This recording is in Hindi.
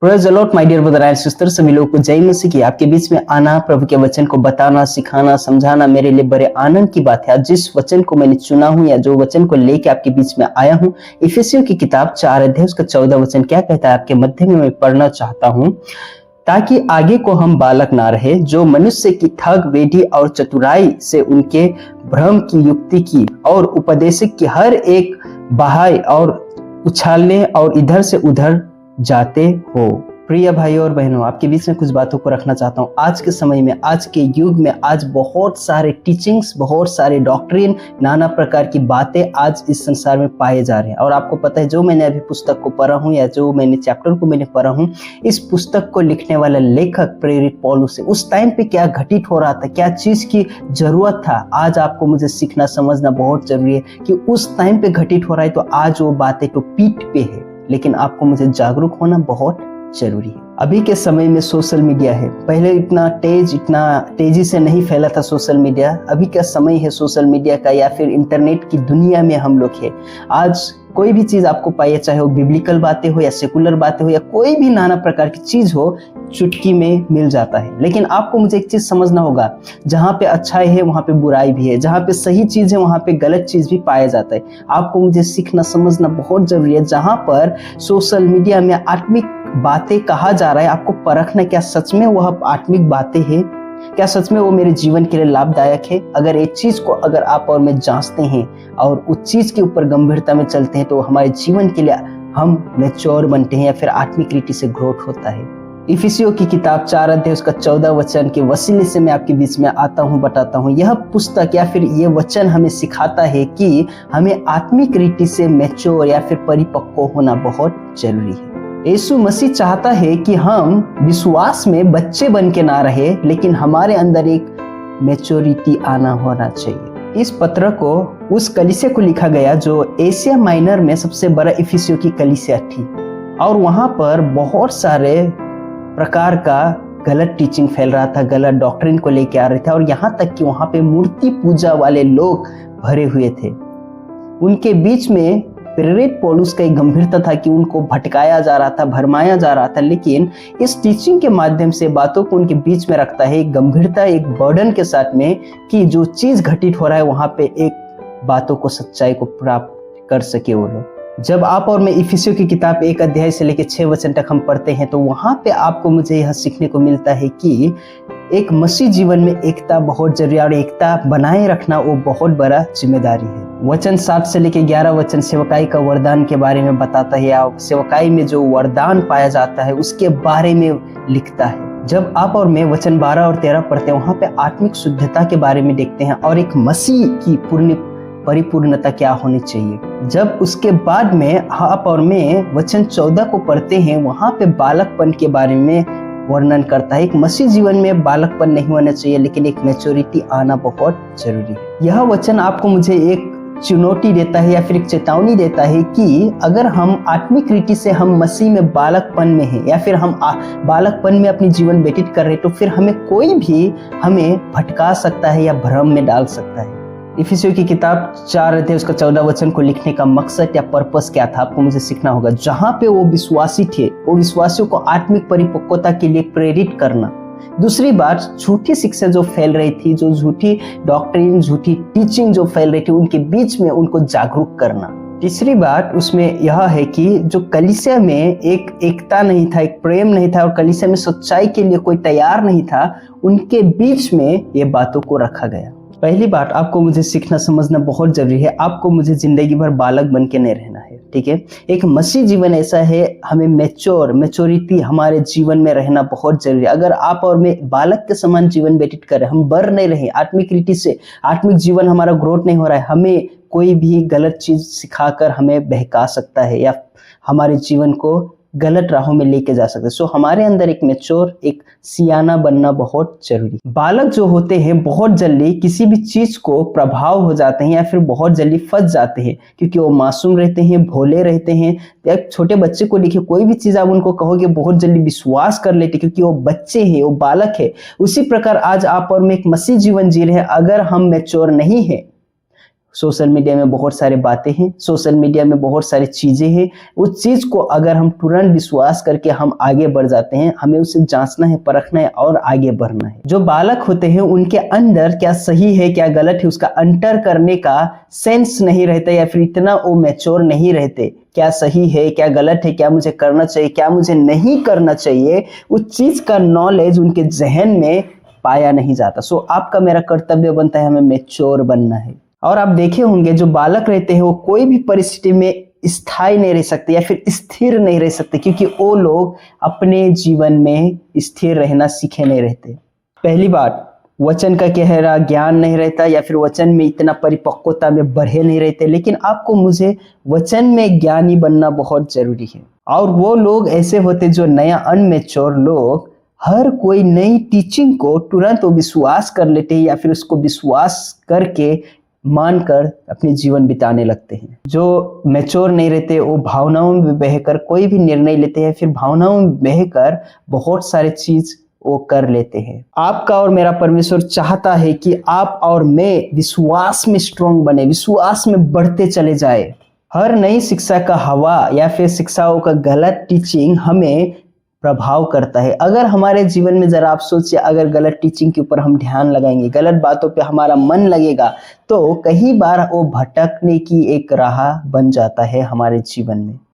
Praise the lord my dear brother and sister, सभी लोगों को जय मसीह की। आपके बीच में आना, प्रभु के वचन को बताना, सिखाना, समझाना मेरे लिए बड़े आनंद की बात है। आज जिस वचन को मैंने चुना हूं या जो वचन को लेके आपके बीच में आया हूं, इफिसियों की किताब 4 अध्याय उसका 14 वचन क्या कहता है आपके मध्य में मैं पढ़ना चाहता हूं। ताकि आगे को हम बालक ना रहे, जो मनुष्य की ठग, वेढ़ी और चतुराई से उनके भ्रम की, युक्ति की और उपदेशक की हर एक बहाई और उछालने और इधर से उधर जाते हो। प्रिय भाइयों और बहनों, आपके बीच में कुछ बातों को रखना चाहता हूँ। आज के समय में, आज के युग में, आज बहुत सारे टीचिंग्स, बहुत सारे डॉक्ट्रिन, नाना प्रकार की बातें आज इस संसार में पाए जा रहे हैं। और आपको पता है, जो मैंने अभी पुस्तक को पढ़ा हूँ या जो मैंने चैप्टर को मैंने पढ़ा हूँ, इस पुस्तक को लिखने वाला लेखक प्रेरित पौलुस है। उस टाइम पे क्या घटित हो रहा था, क्या चीज की जरूरत था, आज आपको मुझे सीखना समझना बहुत जरूरी है कि उस टाइम पे घटित हो रहा है तो आज वो बातें तो पीठ पे है, लेकिन आपको मुझे जागरूक होना बहुत जरूरी है। अभी के समय में सोशल मीडिया है, पहले इतना तेजी से नहीं फैला था सोशल मीडिया। अभी का समय है सोशल मीडिया का या फिर इंटरनेट की दुनिया में हम लोग है। आज कोई भी चीज आपको पाइए, चाहे वो बिब्लिकल बातें हो या सेकुलर बातें हो या कोई भी नाना प्रकार की चीज हो, चुटकी में मिल जाता है। लेकिन आपको मुझे एक चीज समझना होगा, जहाँ पे अच्छाई है वहाँ पे बुराई भी है, जहाँ पे सही चीज है वहाँ पे गलत चीज भी पाया जाता है। आपको मुझे सीखना समझना बहुत जरूरी है। जहाँ पर सोशल मीडिया में आत्मिक बातें कहा जा रहा है, आपको परखना क्या सच में वह आत्मिक बातें हैं, क्या सच में वो मेरे जीवन के लिए लाभदायक है। अगर एक चीज को अगर आप और मैं जांचते हैं और उस चीज के ऊपर गंभीरता में चलते हैं तो हमारे जीवन के लिए हम मैच्योर बनते हैं या फिर आत्मिक रीति से ग्रोथ होता है। इफिसियों की किताब 4 अध्याय उसका 14 वचन के वसीले से मैं आपके बीच में आता हूँ, बताता हूँ। यह पुस्तक या फिर ये वचन हमें सिखाता है कि हमें आत्मिक रीति से मैच्योर या फिर परिपक्व होना बहुत जरूरी है। यीशु मसीह चाहता है कि हम विश्वास में बच्चे बन के ना रहे, लेकिन हमारे अंदर एक मैच्योरिटी आना होना चाहिए। इस पत्र को उस कलीसिया को लिखा गया जो एशिया माइनर में सबसे बड़ा इफिसियों की कलीसिया थी, और वहां पर बहुत सारे प्रकार का गलत टीचिंग फैल रहा था, गलत डॉक्ट्रिन को लेके आ रहे थे, और यहाँ तक कि वहां पे मूर्ति पूजा वाले लोग भरे हुए थे। उनके बीच में प्रेरित पौलुस का एक गंभीरता था कि उनको भटकाया जा रहा था, भरमाया जा रहा था, लेकिन इस टीचिंग के माध्यम से बातों को उनके बीच में रखता है एक गंभीरता, एक बर्डन के साथ में, कि जो चीज घटित हो रहा है वहां पे एक बातों को, सच्चाई को प्राप्त कर सके वो लोग। जब आप और मैं इफिसियों की किताब 1 अध्याय से लेकर 6 वचन तक हम पढ़ते हैं तो वहां पे आपको मुझे यह सीखने को मिलता है कि एक मसीह जीवन में एकता बहुत जरूरी है, और एकता बनाए रखना वो बहुत बड़ा जिम्मेदारी है। वचन 7 से लेकर 11 वचन सेवकाई का वरदान के बारे में बताता है, या सेवकाई में जो वरदान पाया जाता है उसके बारे में लिखता है। जब आप और मैं वचन 12 और 13 पढ़ते हैं, वहां पे आत्मिक शुद्धता के बारे में देखते हैं और एक मसीह की परिपूर्णता क्या होनी चाहिए। जब उसके बाद में आप और मैं वचन 14 को पढ़ते हैं, वहां पे बालकपन के बारे में वर्णन करता है। एक मसीह जीवन में बालकपन नहीं होना चाहिए, लेकिन एक मैच्योरिटी आना बहुत जरूरी है। यह वचन आपको मुझे एक चुनौती देता है या फिर एक चेतावनी देता है कि अगर हम आत्मिक रीति से हम मसीह में बालकपन में हैं या फिर हम बालकपन में अपनी जीवन व्यतीत कर रहे हैं, तो फिर हमें कोई भी हमें भटका सकता है या भ्रम में डाल सकता है। इफिसियों की किताब 4 अध्याय उसका 14 वचन को लिखने का मकसद या पर्पस क्या था, आपको मुझे सीखना होगा। जहां पे वो विश्वासी थे, वो विश्वासियों को आत्मिक परिपक्वता के लिए प्रेरित करना। दूसरी बात, झूठी शिक्षा जो फैल रही थी, जो झूठी डॉक्ट्रिन, झूठी टीचिंग जो फैल रही थी, उनके बीच में उनको जागरूक करना। तीसरी बात उसमें यह है कि जो कलीसिया में एक एकता नहीं था, एक प्रेम नहीं था, और कलीसिया में सच्चाई के लिए कोई तैयार नहीं था, उनके बीच में ये बातों को रखा गया। पहली बात, आपको मुझे सीखना समझना बहुत जरूरी है। आपको मुझे जिंदगी भर बालक बन के नहीं रहना है, ठीक है। एक मसीह जीवन ऐसा है, हमें मैच्योरिटी हमारे जीवन में रहना बहुत जरूरी है। अगर आप और मैं बालक के समान जीवन व्यतीत करें, हम बढ़ नहीं रहे आत्मिक रीति से, आत्मिक जीवन हमारा ग्रोथ नहीं हो रहा है, हमें कोई भी गलत चीज सिखाकर हमें बहका सकता है या हमारे जीवन को गलत राहों में लेके जा सकते हैं। सो हमारे अंदर एक मैच्योर, एक सियाना बनना बहुत जरूरी। बालक जो होते हैं बहुत जल्दी किसी भी चीज को प्रभाव हो जाते हैं या फिर बहुत जल्दी फंस जाते हैं, क्योंकि वो मासूम रहते हैं, भोले रहते हैं। एक छोटे बच्चे को देखिए, कोई भी चीज आप उनको कहोगे बहुत जल्दी विश्वास कर लेते, क्योंकि वो बच्चे हैं, वो बालक है। उसी प्रकार आज आप और मैं एक मसीह जीवन जी रहे हैं, अगर हम मैच्योर नहीं है, सोशल मीडिया में बहुत सारे बातें हैं, सोशल मीडिया में बहुत सारी चीज़ें हैं। उस चीज़ को अगर हम तुरंत विश्वास करके हम आगे बढ़ जाते हैं, हमें उसे जांचना है, परखना है और आगे बढ़ना है। जो बालक होते हैं उनके अंदर क्या सही है क्या गलत है उसका अंतर करने का सेंस नहीं रहता, या फिर इतना वो मैच्योर नहीं रहते। क्या सही है क्या गलत है, क्या मुझे करना चाहिए क्या मुझे नहीं करना चाहिए, उस चीज़ का नॉलेज उनके जहन में पाया नहीं जाता। सो आपका मेरा कर्तव्य बनता है, हमें मैच्योर बनना है। और आप देखे होंगे जो बालक रहते हैं वो कोई भी परिस्थिति में स्थायी नहीं रह सकते या फिर स्थिर नहीं रह सकते, क्योंकि वो लोग अपने जीवन में स्थिर रहना सीखे नहीं रहते। पहली बात, वचन का गहरा ज्ञान नहीं रहता या फिर वचन में इतना परिपक्वता में बढ़े नहीं रहते, लेकिन आपको मुझे वचन में ज्ञानी बनना बहुत जरूरी है। और वो लोग ऐसे होते जो नया अनमेच्योर लोग हर कोई नई टीचिंग को तुरंत वो विश्वास कर लेते हैं या फिर उसको विश्वास करके मानकर अपने जीवन बिताने लगते हैं। जो मैच्योर नहीं रहते वो भावनाओं में बहकर कोई भी निर्णय लेते हैं, फिर भावनाओं में बहकर बहुत सारे चीज वो कर लेते हैं। आपका और मेरा परमेश्वर चाहता है कि आप और मैं विश्वास में स्ट्रांग बने, विश्वास में बढ़ते चले जाए। हर नई शिक्षा का हवा या फिर शिक्षाओं का गलत टीचिंग हमें प्रभाव करता है। अगर हमारे जीवन में जरा आप सोचिए, अगर गलत टीचिंग के ऊपर हम ध्यान लगाएंगे, गलत बातों पे हमारा मन लगेगा, तो कई बार वो भटकने की एक राह बन जाता है हमारे जीवन में।